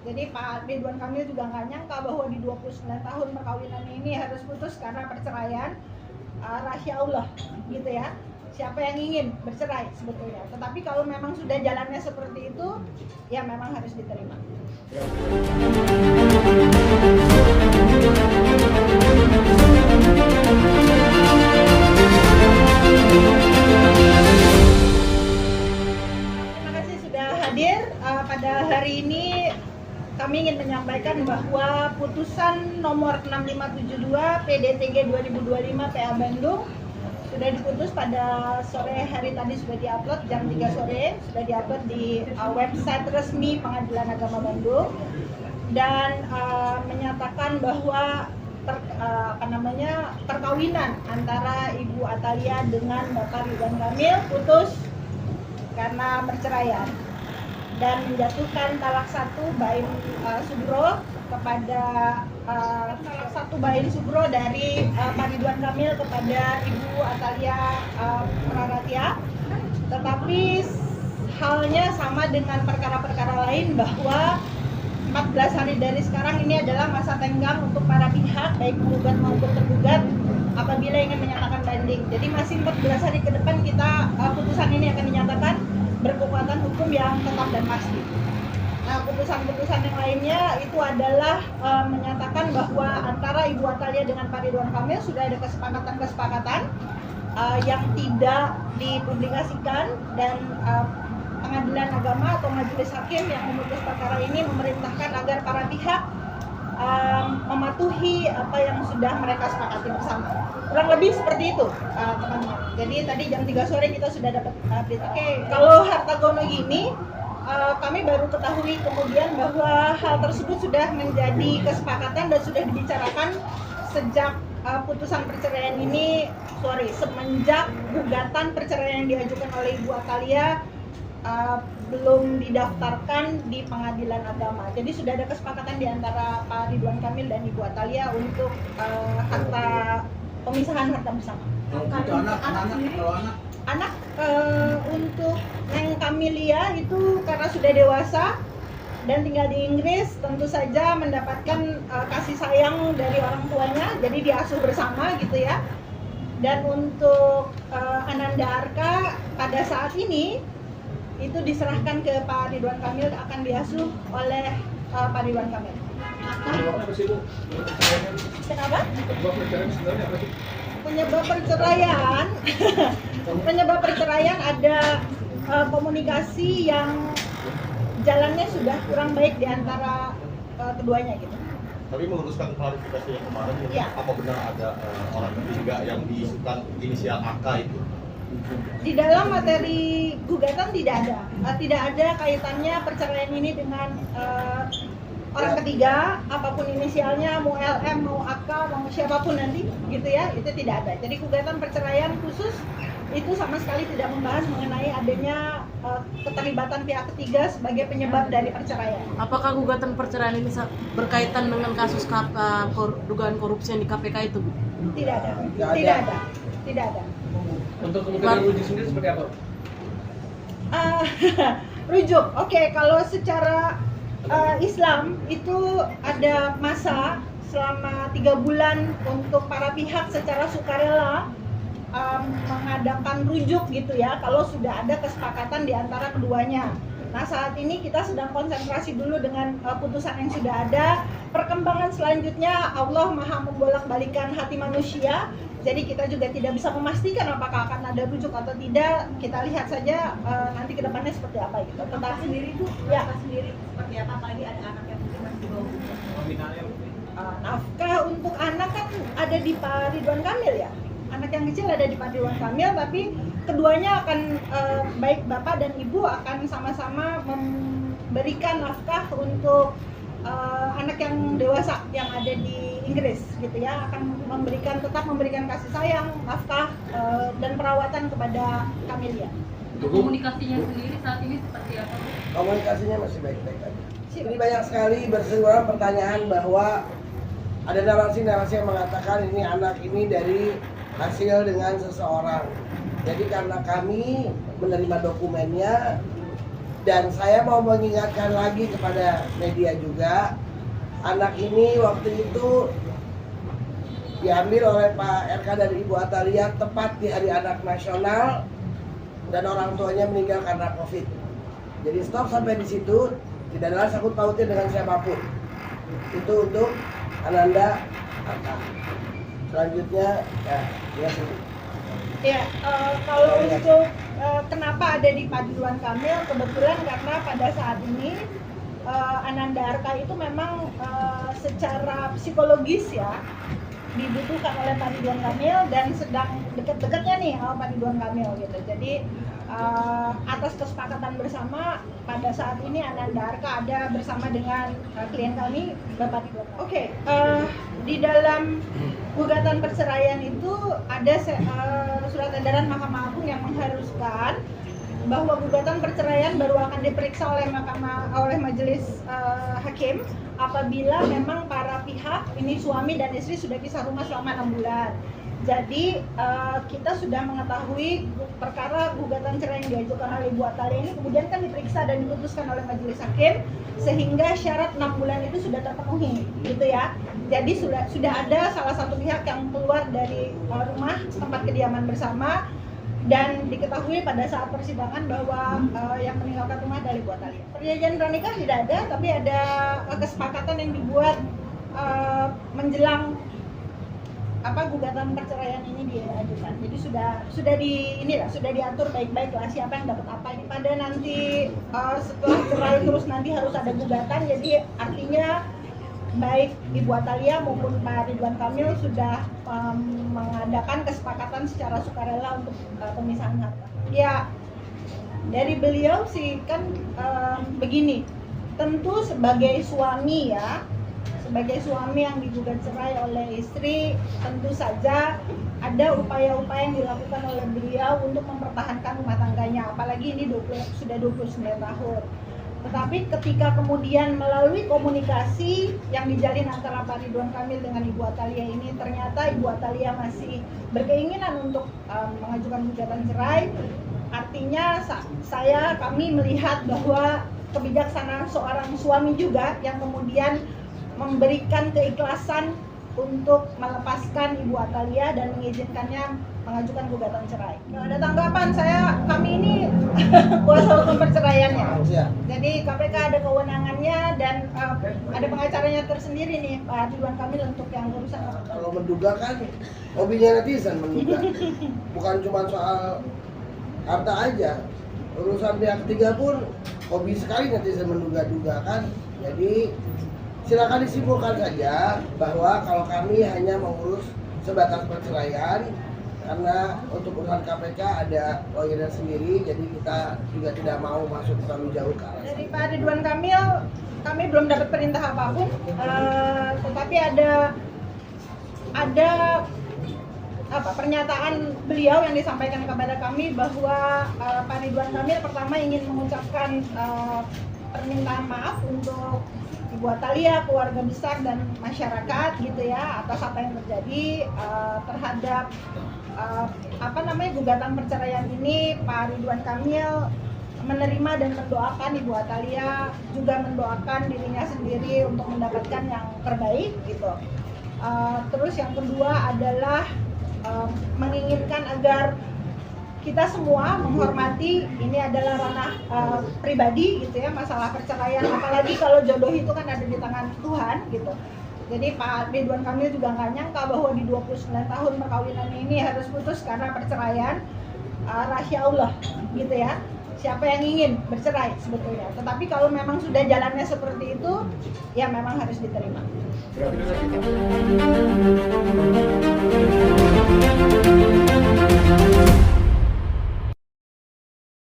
Jadi Pak Ridwan Kamil juga nggak nyangka bahwa di 29 tahun perkawinan ini harus putus karena perceraian. Rahasia Allah gitu ya. Siapa yang ingin bercerai sebetulnya. Tetapi kalau memang sudah jalannya seperti itu, ya memang harus diterima. Terima kasih sudah hadir. Pada hari ini kami ingin menyampaikan bahwa putusan nomor 6572 PDTG 2025 PA Bandung sudah diputus pada sore hari tadi, sudah diupload jam 3 sore, sudah diupload di website resmi Pengadilan Agama Bandung, dan menyatakan bahwa perkawinan antara Ibu Atalia dengan Bapak Ridwan Kamil putus karena perceraian, dan menjatuhkan talak satu bain subro kepada subro dari Pak Ridwan Kamil kepada Ibu Atalia Praratia. Tetapi halnya sama dengan perkara-perkara lain, bahwa 14 hari dari sekarang ini adalah masa tenggang untuk para pihak baik penggugat maupun tergugat apabila ingin menyatakan banding. Jadi masih 14 hari ke depan kita putusan ini akan dinyatakan berkekuatan hukum yang tetap dan pasti. Nah, putusan-putusan yang lainnya itu adalah menyatakan bahwa antara Ibu Atalia dengan Pak Ridwan Kamil sudah ada kesepakatan yang tidak dipublikasikan, dan Pengadilan Agama atau Majelis Hakim yang memutus perkara ini memerintahkan agar para pihak mematuhi apa yang sudah mereka sepakati bersama. Kurang lebih seperti itu, teman-teman. Jadi tadi jam 3 sore kita sudah dapat update. Oke, kalau harta gono gini, kami baru ketahui kemudian bahwa hal tersebut sudah menjadi kesepakatan dan sudah dibicarakan sejak putusan perceraian ini, semenjak gugatan perceraian yang diajukan oleh Ibu Atalia belum didaftarkan di Pengadilan Agama. Jadi sudah ada kesepakatan di antara Pak Ridwan Kamil dan Ibu Atalia untuk pemisahan harta bersama. Anak untuk Neng Kamilia itu karena sudah dewasa dan tinggal di Inggris, tentu saja mendapatkan kasih sayang dari orang tuanya, jadi diasuh bersama gitu ya. Dan untuk Ananda Arka pada saat ini itu diserahkan ke Pak Ridwan Kamil, akan diasuh oleh Pak Ridwan Kamil. Kenapa? Penyebab perceraian ada komunikasi yang jalannya sudah kurang baik di antara keduanya gitu. Tapi meluruskan klarifikasi yang kemarin, ya. Apa benar ada orang ketiga yang diisukan inisial AK itu? Di dalam materi gugatan tidak ada kaitannya perceraian ini dengan orang ketiga, apapun inisialnya, mau LM, mau AK, mau siapapun nanti gitu ya, itu tidak ada. Jadi gugatan perceraian khusus itu sama sekali tidak membahas mengenai adanya keterlibatan pihak ketiga sebagai penyebab dari perceraian. Apakah gugatan perceraian ini berkaitan dengan kasus dugaan korupsi yang di KPK itu? Tidak ada. Untuk kemudian rujuk sendiri seperti apa? Rujuk, oke. Kalau secara Islam itu ada masa selama 3 bulan untuk para pihak secara sukarela mengadakan rujuk gitu ya, kalau sudah ada kesepakatan di antara keduanya. Nah, saat ini kita sedang konsentrasi dulu dengan putusan yang sudah ada. Perkembangan selanjutnya Allah Maha membolak-balikan hati manusia. Jadi kita juga tidak bisa memastikan apakah akan ada rujuk atau tidak. Kita lihat saja nanti ke depannya seperti apa gitu. Tentang sendiri itu ya sendiri seperti apa, apalagi ada anak yang mungkin masih di bawah umur. Nafkah untuk anak kan ada di Pak Ridwan Kamil ya. Anak yang kecil ada di Pak Ridwan Kamil, tapi keduanya akan baik bapak dan ibu akan sama-sama memberikan nafkah untuk anak yang dewasa yang ada di Inggris gitu ya, akan tetap memberikan kasih sayang, nafkah dan perawatan kepada Kamilia. Untuk komunikasinya sendiri saat ini seperti apa? Komunikasinya masih baik-baik aja. Ini banyak sekali berseliweran pertanyaan bahwa ada narasi-narasi yang mengatakan ini anak ini dari hasil dengan seseorang. Jadi karena kami menerima dokumennya, Dan saya mau mengingatkan lagi kepada media juga, anak ini waktu itu diambil oleh Pak RK dan Ibu Atalia tepat di Hari Anak Nasional dan orang tuanya meninggal karena COVID. Jadi stop sampai di situ, tidak ada sangkut pautnya dengan siapapun. Itu untuk Ananda Aka. Selanjutnya ya kalau untuk kenapa ada di Pak Ridwan Kamil, kebetulan karena pada saat ini Ananda Arka itu memang secara psikologis ya dibutuhkan oleh Pak Ridwan Kamil dan sedang dekat-dekatnya nih sama Pak Ridwan Kamil gitu. Jadi atas kesepakatan bersama pada saat ini Ananda Arka ada bersama dengan klien kami Bapak Ridwan. Oke, di dalam gugatan perceraian itu ada surat edaran Mahkamah Agung yang mengharuskan bahwa gugatan perceraian baru akan diperiksa oleh majelis hakim apabila memang para pihak ini suami dan istri sudah pisah rumah selama 6 bulan. Jadi kita sudah mengetahui perkara gugatan cerai yang diajukan oleh Ibu Atalia ini kemudian kan diperiksa dan diputuskan oleh majelis hakim sehingga syarat 6 bulan itu sudah terpenuhi, gitu ya. Jadi sudah ada salah satu pihak yang keluar dari rumah tempat kediaman bersama dan diketahui pada saat persidangan bahwa yang meninggalkan rumah adalah Ibu Atalia. Perjanjian pranikah tidak ada, tapi ada kesepakatan yang dibuat menjelang gugatan perceraian ini diajukan. Jadi sudah diatur baik-baik lah siapa yang dapat apa. Ini pada nanti setelah cerai terus nanti harus ada gugatan. Jadi artinya baik Ibu Atalia maupun Pak Ridwan Kamil sudah mengadakan kesepakatan secara sukarela untuk pemisahan harta. Ya, dari beliau sih kan begini, tentu sebagai suami ya, sebagai suami yang digugat cerai oleh istri, tentu saja ada upaya-upaya yang dilakukan oleh beliau untuk mempertahankan rumah tangganya, apalagi ini sudah 29 tahun. Tetapi ketika kemudian melalui komunikasi yang dijalin antara Pak Ridwan Kamil dengan Ibu Atalia ini, ternyata Ibu Atalia masih berkeinginan untuk mengajukan gugatan cerai, artinya kami melihat bahwa kebijaksanaan seorang suami juga yang kemudian memberikan keikhlasan untuk melepaskan Ibu Atalia dan mengizinkannya mengajukan gugatan cerai. Kalau ada tanggapan kami ini kuasa hukum perceraiannya. Jadi KPK ada kewenangannya dan ada pengacaranya tersendiri nih Pak Ridwan Kamil untuk yang urusan. Kalau menduga kan hobinya netizen menduga. Bukan cuma soal harta aja. Urusan pihak ketiga pun hobi sekali netizen menduga-duga kan. Jadi silakan disimpulkan saja bahwa kalau kami hanya mengurus sebatas perceraian karena untuk urusan KPK ada lawyernya sendiri, jadi kita juga tidak mau masuk terlalu jauh ke arah. Dari Pak Ridwan Kamil, kami belum dapat perintah apapun, tetapi ada pernyataan beliau yang disampaikan kepada kami bahwa Pak Ridwan Kamil pertama ingin mengucapkan permintaan maaf untuk Ibu Atalia, keluarga besar dan masyarakat gitu ya atas apa yang terjadi terhadap gugatan perceraian ini. Pak Ridwan Kamil menerima dan mendoakan Ibu Atalia, juga mendoakan dirinya sendiri untuk mendapatkan yang terbaik gitu. Terus yang kedua adalah menginginkan agar kita semua menghormati ini adalah ranah pribadi gitu ya, masalah perceraian, apalagi kalau jodoh itu kan ada di tangan Tuhan gitu. Jadi Pak Ridwan Kamil juga nggak nyangka bahwa di 29 tahun perkawinan ini harus putus karena perceraian. Rahasia Allah gitu ya, siapa yang ingin bercerai sebetulnya, tetapi kalau memang sudah jalannya seperti itu ya memang harus diterima.